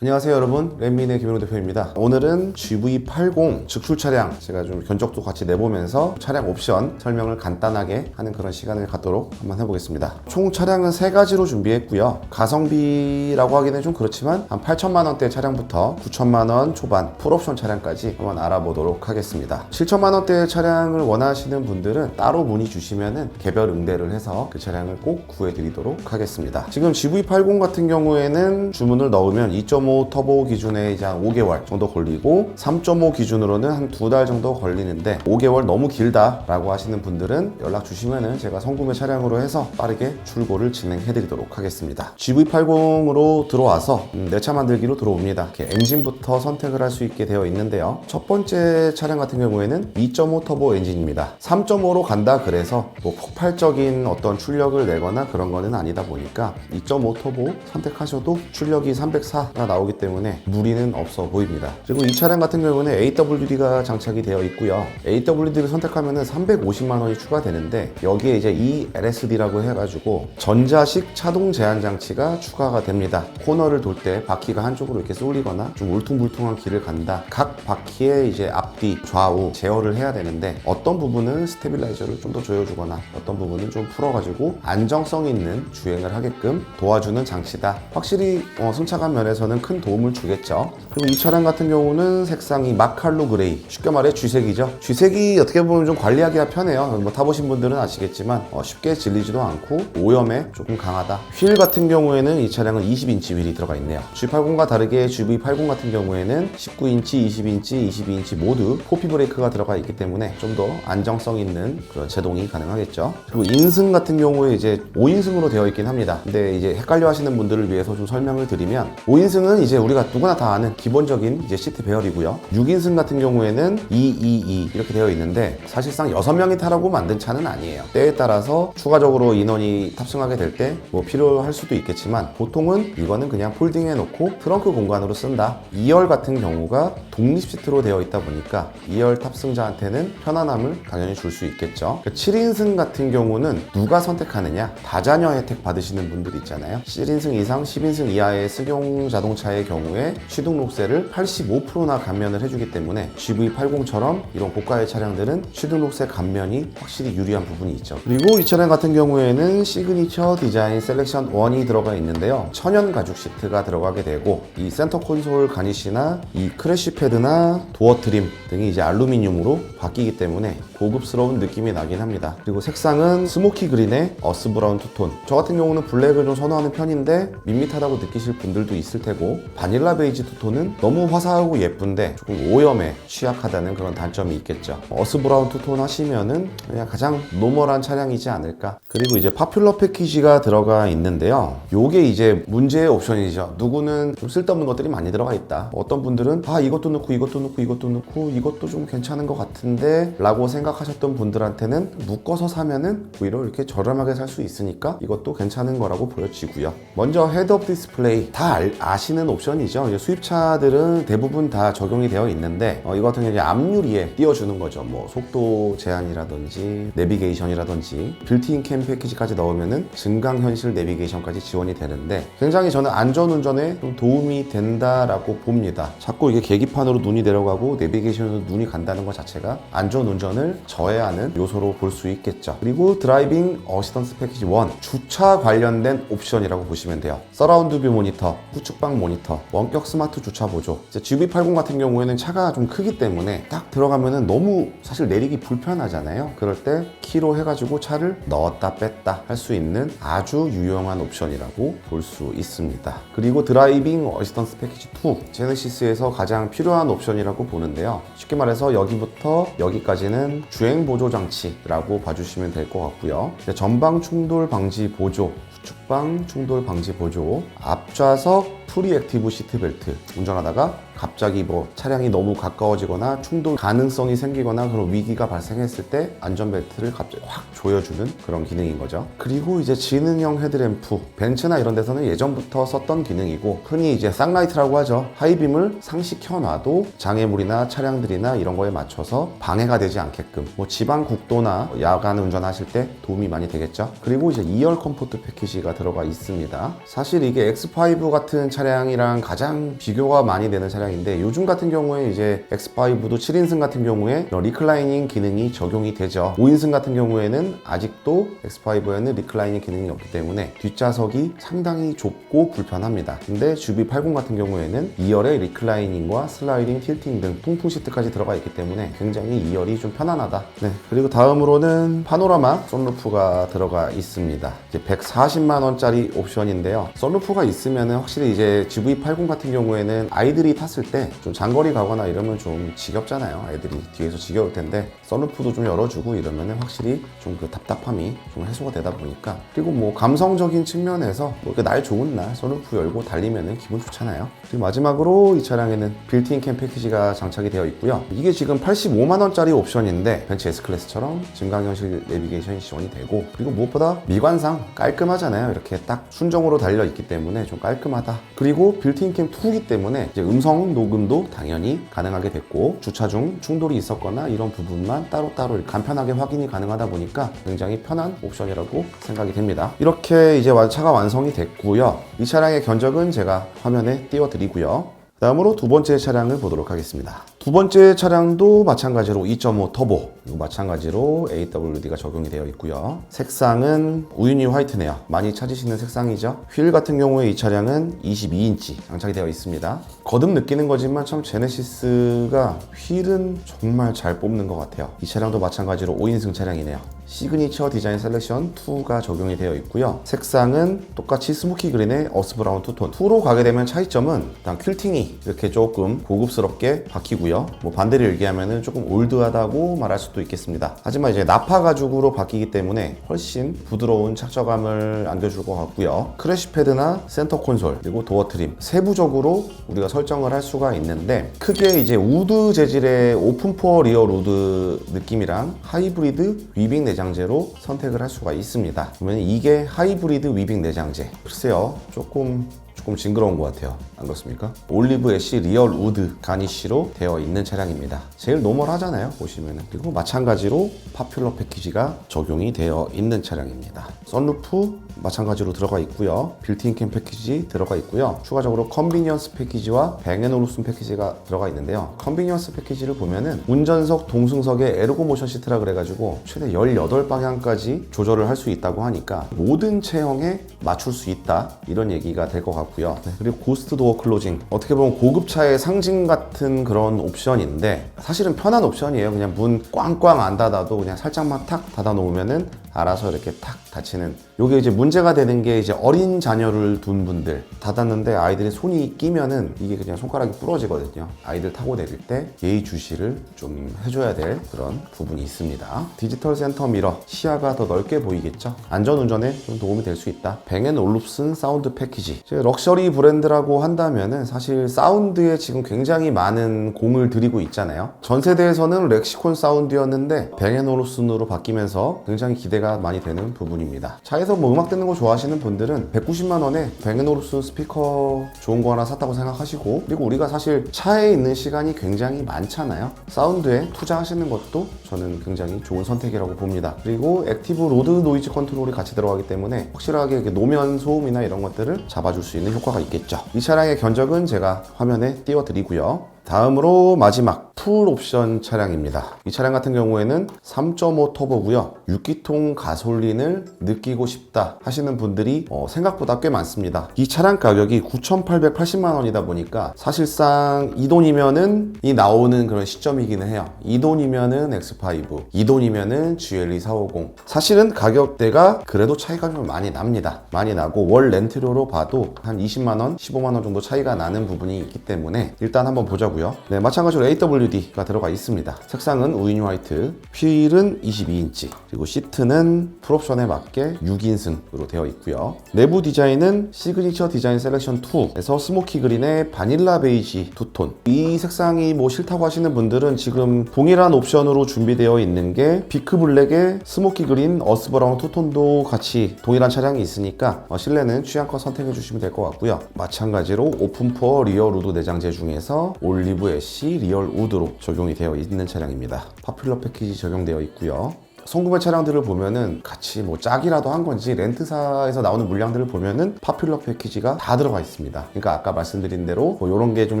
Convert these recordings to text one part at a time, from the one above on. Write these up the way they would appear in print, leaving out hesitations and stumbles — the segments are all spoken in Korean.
안녕하세요 여러분, 랜민의 김현우 대표입니다. 오늘은 GV80 직출 차량 제가 좀 견적도 같이 내보면서 차량 옵션 설명을 간단하게 하는 그런 시간을 갖도록 한번 해보겠습니다. 총 차량은 3가지로 준비했고요. 가성비라고 하기는 좀 그렇지만 한 8천만 원대 차량부터 9천만 원 초반 풀옵션 차량까지 한번 알아보도록 하겠습니다. 7천만 원대 차량을 원하시는 분들은 따로 문의 주시면은 개별 응대를 해서 그 차량을 꼭 구해드리도록 하겠습니다. 지금 GV80 같은 경우에는 주문을 넣으면 2.5 터보 기준에 이제 한 5개월 정도 걸리고 3.5 기준으로는 한 2달 정도 걸리는데 5개월 너무 길다 라고 하시는 분들은 연락 주시면은 제가 선구매 차량으로 해서 빠르게 출고를 진행해 드리도록 하겠습니다. GV80으로 들어와서 내 차 만들기로 들어옵니다. 이렇게 엔진부터 선택을 할 수 있게 되어 있는데요. 첫 번째 차량 같은 경우에는 2.5 터보 엔진입니다. 3.5로 간다 그래서 뭐 폭발적인 어떤 출력을 내거나 그런 거는 아니다 보니까 2.5 터보 선택하셔도 출력이 304가 나오기 때문에 무리는 없어 보입니다. 그리고 이 차량 같은 경우는 AWD가 장착이 되어 있고요. AWD를 선택하면 350만 원이 추가되는데 여기에 이제 ELSD라고 해가지고 전자식 차동 제한 장치가 추가가 됩니다. 코너를 돌 때 바퀴가 한쪽으로 이렇게 쏠리거나 좀 울퉁불퉁한 길을 간다. 각 바퀴의 이제 앞뒤 좌우 제어를 해야 되는데 어떤 부분은 스테빌라이저를 좀 더 조여주거나 어떤 부분은 좀 풀어가지고 안정성 있는 주행을 하게끔 도와주는 장치다. 확실히 승차감 면에서는 큰 도움을 주겠죠. 그리고 이 차량 같은 경우는 색상이 마칼로 그레이, 쉽게 말해 쥐색이죠. 쥐색이 어떻게 보면 좀 관리하기가 편해요. 뭐 타보신 분들은 아시겠지만 쉽게 질리지도 않고 오염에 조금 강하다. 휠 같은 경우에는 이 차량은 20인치 휠이 들어가 있네요. G80과 다르게 GV80 같은 경우에는 19인치, 20인치, 22인치 모두 포피 브레이크가 들어가 있기 때문에 좀 더 안정성 있는 그런 제동이 가능하겠죠. 그리고 인승 같은 경우에 이제 5인승으로 되어 있긴 합니다. 근데 이제 헷갈려 하시는 분들을 위해서 좀 설명을 드리면 5인승은 이제 우리가 누구나 다 아는 기본적인 이제 시트 배열이고요. 6인승 같은 경우에는 222 이렇게 되어 있는데 사실상 6명이 타라고 만든 차는 아니에요. 때에 따라서 추가적으로 인원이 탑승하게 될 때 뭐 필요할 수도 있겠지만 보통은 이거는 그냥 폴딩해 놓고 트렁크 공간으로 쓴다. 2열 같은 경우가 독립 시트로 되어 있다 보니까 2열 탑승자한테는 편안함을 당연히 줄 수 있겠죠. 7인승 같은 경우는 누가 선택하느냐, 다자녀 혜택 받으시는 분들 있잖아요. 7인승 이상 10인승 이하의 승용 자동차의 경우에 취등록세를 85%나 감면을 해주기 때문에 GV80처럼 이런 고가의 차량들은 취등록세 감면이 확실히 유리한 부분이 있죠. 그리고 이 차량 같은 경우에는 시그니처 디자인 셀렉션 1이 들어가 있는데요. 천연 가죽 시트가 들어가게 되고 이 센터 콘솔 가니쉬나 이 크래쉬 패드나 도어 트림 등이 이제 알루미늄으로 바뀌기 때문에 고급스러운 느낌이 나긴 합니다. 그리고 색상은 스모키 그린에 어스 브라운 투톤. 저 같은 경우는 블랙을 좀 선호하는 편인데 밋밋하다고 느끼실 분들도 있을 테고 바닐라 베이지 투톤은 너무 화사하고 예쁜데 조금 오염에 취약하다는 그런 단점이 있겠죠. 어스 브라운 투톤 하시면은 그냥 가장 노멀한 차량이지 않을까. 그리고 이제 파퓰러 패키지가 들어가 있는데요. 요게 이제 문제의 옵션이죠. 누구는 좀 쓸데없는 것들이 많이 들어가 있다. 어떤 분들은 이것도 넣고 이것도 넣고 이것도 넣고 이것도 좀 괜찮은 것 같은데 라고 생각하셨던 분들한테는 묶어서 사면은 오히려 이렇게 저렴하게 살 수 있으니까 이것도 괜찮은 거라고 보여지고요. 먼저 헤드업 디스플레이 다 아시는 옵션이죠. 수입차들은 대부분 다 적용이 되어 있는데 이거 같은 경우는 앞유리에 띄워주는 거죠. 뭐 속도 제한이라든지 내비게이션이라든지 빌트인 캠 패키지까지 넣으면은 증강현실 내비게이션까지 지원이 되는데 굉장히 저는 안전운전에 좀 도움이 된다라고 봅니다. 자꾸 이게 계기판으로 눈이 내려가고 내비게이션으로 눈이 간다는 것 자체가 안전운전을 저해하는 요소로 볼 수 있겠죠. 그리고 드라이빙 어시던스 패키지 1 주차 관련된 옵션이라고 보시면 돼요. 서라운드 뷰 모니터, 후측방 모니터, 원격 스마트 주차 보조. GV80 같은 경우에는 차가 좀 크기 때문에 딱 들어가면은 너무 사실 내리기 불편하잖아요. 그럴 때 키로 해가지고 차를 넣었다 뺐다 할 수 있는 아주 유용한 옵션이라고 볼 수 있습니다. 그리고 드라이빙 어시던스 패키지 2 제네시스에서 가장 필요한 옵션이라고 보는데요. 쉽게 말해서 여기부터 여기까지는 주행 보조 장치라고 봐주시면 될 것 같고요. 전방 충돌 방지 보조, 후측방 충돌 방지 보조, 앞좌석 프리 액티브 시트벨트. 운전하다가 갑자기 뭐 차량이 너무 가까워지거나 충돌 가능성이 생기거나 그런 위기가 발생했을 때 안전벨트를 갑자기 확 조여주는 그런 기능인 거죠. 그리고 이제 지능형 헤드램프, 벤츠나 이런 데서는 예전부터 썼던 기능이고 흔히 이제 쌍라이트라고 하죠. 하이빔을 상시켜 놔도 장애물이나 차량들이나 이런 거에 맞춰서 방해가 되지 않게끔 지방 국도나 야간 운전하실 때 도움이 많이 되겠죠. 그리고 이제 2열 컴포트 패키지가 들어가 있습니다. 사실 이게 X5 같은 차량이랑 가장 비교가 많이 되는 차량인데, 요즘 같은 경우에 이제 X5도 7인승 같은 경우에 리클라이닝 기능이 적용이 되죠. 5인승 같은 경우에는 아직도 X5에는 리클라이닝 기능이 없기 때문에 뒷좌석이 상당히 좁고 불편합니다. 근데 GV80 같은 경우에는 2열에 리클라이닝과 슬라이딩, 틸팅 등 통풍 시트까지 들어가 있기 때문에 굉장히 2열이 좀 편안하다. 네, 그리고 다음으로는 파노라마 썬루프가 들어가 있습니다. 이제 140만 원짜리 옵션인데요. 썬루프가 있으면 확실히 이제 GV80 같은 경우에는 아이들이 탔을 때 좀 장거리 가거나 이러면 좀 지겹잖아요. 아이들이 뒤에서 지겨울 텐데 썬루프도 좀 열어주고 이러면 확실히 좀 그 답답함이 좀 해소가 되다 보니까, 그리고 뭐 감성적인 측면에서 뭐 날 좋은 날 썬루프 열고 달리면 기분 좋잖아요. 그리고 마지막으로 이 차량에는 빌트인 캠 패키지가 장착이 되어 있고요. 이게 지금 85만 원짜리 옵션인데 벤츠 S클래스처럼 증강현실 내비게이션이 지원이 되고, 그리고 무엇보다 미관상 깔끔하잖아요. 이렇게 딱 순정으로 달려 있기 때문에 좀 깔끔하다. 그리고 빌트인 캠 2기 때문에 이제 음성 녹음도 당연히 가능하게 됐고, 주차 중 충돌이 있었거나 이런 부분만 따로따로 간편하게 확인이 가능하다 보니까 굉장히 편한 옵션이라고 생각이 됩니다. 이렇게 이제 차가 완성이 됐고요. 이 차량의 견적은 제가 화면에 띄워드리고요. 다음으로 두 번째 차량을 보도록 하겠습니다. 두 번째 차량도 마찬가지로 2.5 터보, 그리고 마찬가지로 AWD가 적용이 되어 있고요. 색상은 우유니 화이트네요. 많이 찾으시는 색상이죠. 휠 같은 경우에 이 차량은 22인치 장착이 되어 있습니다. 거듭 느끼는 거지만 참 제네시스가 휠은 정말 잘 뽑는 것 같아요. 이 차량도 마찬가지로 5인승 차량이네요. 시그니처 디자인 셀렉션 2가 적용이 되어 있고요. 색상은 똑같이 스모키 그린의 어스 브라운 투톤. 2로 가게 되면 차이점은 일단 퀼팅이 이렇게 조금 고급스럽게 바뀌고요. 뭐 반대로 얘기하면 조금 올드하다고 말할 수도 있겠습니다. 하지만 이제 나파 가죽으로 바뀌기 때문에 훨씬 부드러운 착저감을 안겨줄 것 같고요. 크래시 패드나 센터 콘솔, 그리고 도어 트림 세부적으로 우리가 설정을 할 수가 있는데, 크게 이제 우드 재질의 오픈포어 리어 로드 느낌이랑 하이브리드 위빙 내장재로 선택을 할 수가 있습니다. 그러면 이게 하이브리드 위빙 내장재. 글쎄요, 조금 징그러운 것 같아요. 안 그렇습니까? 올리브 애쉬 리얼 우드 가니쉬로 되어 있는 차량입니다. 제일 노멀하잖아요, 보시면은. 그리고 마찬가지로 파퓰러 패키지가 적용이 되어 있는 차량입니다. 썬루프 마찬가지로 들어가 있고요. 빌트인 캠 패키지 들어가 있고요. 추가적으로 컨비니언스 패키지와 뱅앤올루슨 패키지가 들어가 있는데요. 컨비니언스 패키지를 보면은 운전석 동승석에 에르고 모션 시트라 그래가지고 최대 18방향까지 조절을 할 수 있다고 하니까 모든 체형에 맞출 수 있다, 이런 얘기가 될 것 같고요. 네, 그리고 고스트 도어 클로징, 어떻게 보면 고급차의 상징 같은 그런 옵션인데 사실은 편한 옵션이에요. 그냥 문 꽝꽝 안 닫아도 그냥 살짝만 탁 닫아 놓으면은 알아서 이렇게 탁 닫히는. 요게 이제 문제가 되는 게 이제 어린 자녀를 둔 분들, 닫았는데 아이들이 손이 끼면은 이게 그냥 손가락이 부러지거든요. 아이들 타고 내릴 때 예의주시를 좀 해줘야 될 그런 부분이 있습니다. 디지털 센터 미러, 시야가 더 넓게 보이겠죠. 안전운전에 좀 도움이 될 수 있다. 뱅앤올룹슨 사운드 패키지, 럭셔리 브랜드라고 한다면은 사실 사운드에 지금 굉장히 많은 공을 들이고 있잖아요. 전 세대에서는 렉시콘 사운드였는데 뱅앤올룹슨으로 바뀌면서 굉장히 기대가 많이 되는 부분입니다. 차에서 뭐 음악 듣는 거 좋아하시는 분들은 190만 원에 뱅앤올룹슨 스피커 좋은 거 하나 샀다고 생각하시고, 그리고 우리가 사실 차에 있는 시간이 굉장히 많잖아요. 사운드에 투자하시는 것도 저는 굉장히 좋은 선택이라고 봅니다. 그리고 액티브 로드 노이즈 컨트롤이 같이 들어가기 때문에 확실하게 이렇게 노면 소음이나 이런 것들을 잡아줄 수 있는 효과가 있겠죠. 이 차량의 견적은 제가 화면에 띄워드리고요. 다음으로 마지막 풀 옵션 차량입니다. 이 차량 같은 경우에는 3.5 터보고요. 6기통 가솔린을 느끼고 싶다 하시는 분들이 생각보다 꽤 많습니다. 이 차량 가격이 9,880만 원이다 보니까 사실상 이 돈이면은 이 나오는 그런 시점이기는 해요. 이 돈이면은 X5, 이 돈이면은 GLE 450. 사실은 가격대가 그래도 차이가 좀 많이 납니다. 많이 나고 월 렌트료로 봐도 한 20만 원, 15만 원 정도 차이가 나는 부분이 있기 때문에 일단 한번 보자고요. 네, 마찬가지로 AWD가 들어가 있습니다. 색상은 우유니 화이트, 휠은 22인치, 그리고 시트는 풀옵션에 맞게 6인승으로 되어 있고요. 내부 디자인은 시그니처 디자인 셀렉션 2에서 스모키 그린의 바닐라 베이지 두톤. 이 색상이 뭐 싫다고 하시는 분들은 지금 동일한 옵션으로 준비되어 있는 게 비크 블랙의 스모키 그린 어스 브라운 투톤도 같이 동일한 차량이 있으니까 실내는 취향껏 선택해 주시면 될 것 같고요. 마찬가지로 오픈포어 리어 우드 내장재 중에서 올리브 애쉬 리얼 우드로 적용이 되어 있는 차량입니다. 파퓰러 패키지 적용되어 있고요. 선구매 차량들을 보면은 같이 뭐 짝이라도 한 건지 렌트사에서 나오는 물량들을 보면은 파퓰러 패키지가 다 들어가 있습니다. 그러니까 아까 말씀드린 대로 뭐 이런 게 좀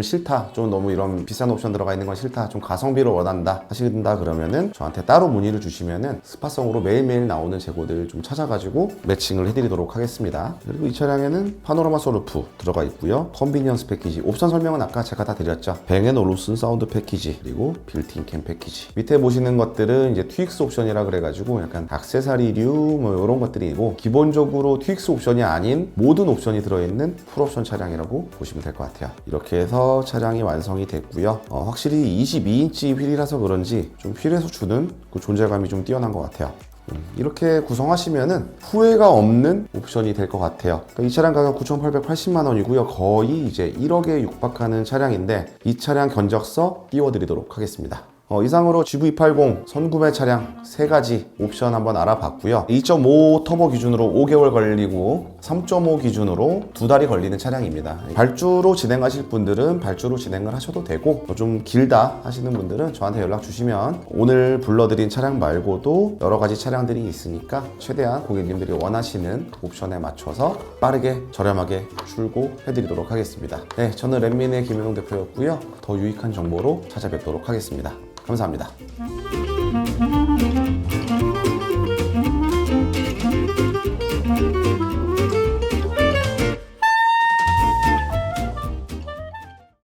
싫다, 좀 너무 이런 비싼 옵션 들어가 있는 건 싫다, 좀 가성비를 원한다 하신다 그러면은 저한테 따로 문의를 주시면은 스파성으로 매일매일 나오는 재고들 좀 찾아가지고 매칭을 해드리도록 하겠습니다. 그리고 이 차량에는 파노라마 선루프 들어가 있고요. 컨비니언스 패키지, 옵션 설명은 아까 제가 다 드렸죠. 뱅앤올루슨 사운드 패키지, 그리고 빌트인 캠 패키지. 밑에 보시는 것들은 이제 TWX 옵션이라 그래가지고 약간 액세서리류 뭐 이런 것들이고, 기본적으로 TWX 옵션이 아닌 모든 옵션이 들어있는 풀옵션 차량이라고 보시면 될 것 같아요. 이렇게 해서 차량이 완성이 됐고요. 확실히 22인치 휠이라서 그런지 좀 휠에서 주는 그 존재감이 좀 뛰어난 것 같아요. 이렇게 구성하시면은 후회가 없는 옵션이 될 것 같아요. 그러니까 이 차량 가격 9,880만 원이고요. 거의 이제 1억에 육박하는 차량인데 이 차량 견적서 띄워드리도록 하겠습니다. 이상으로 GV80 선구매 차량 3가지 옵션 한번 알아봤고요. 2.5 터보 기준으로 5개월 걸리고 3.5 기준으로 2달이 걸리는 차량입니다. 발주로 진행하실 분들은 발주로 진행을 하셔도 되고, 좀 길다 하시는 분들은 저한테 연락 주시면 오늘 불러드린 차량 말고도 여러 가지 차량들이 있으니까 최대한 고객님들이 원하시는 옵션에 맞춰서 빠르게 저렴하게 출고해드리도록 하겠습니다. 네, 저는 렛민의 김현웅 대표였고요. 더 유익한 정보로 찾아뵙도록 하겠습니다. 감사합니다.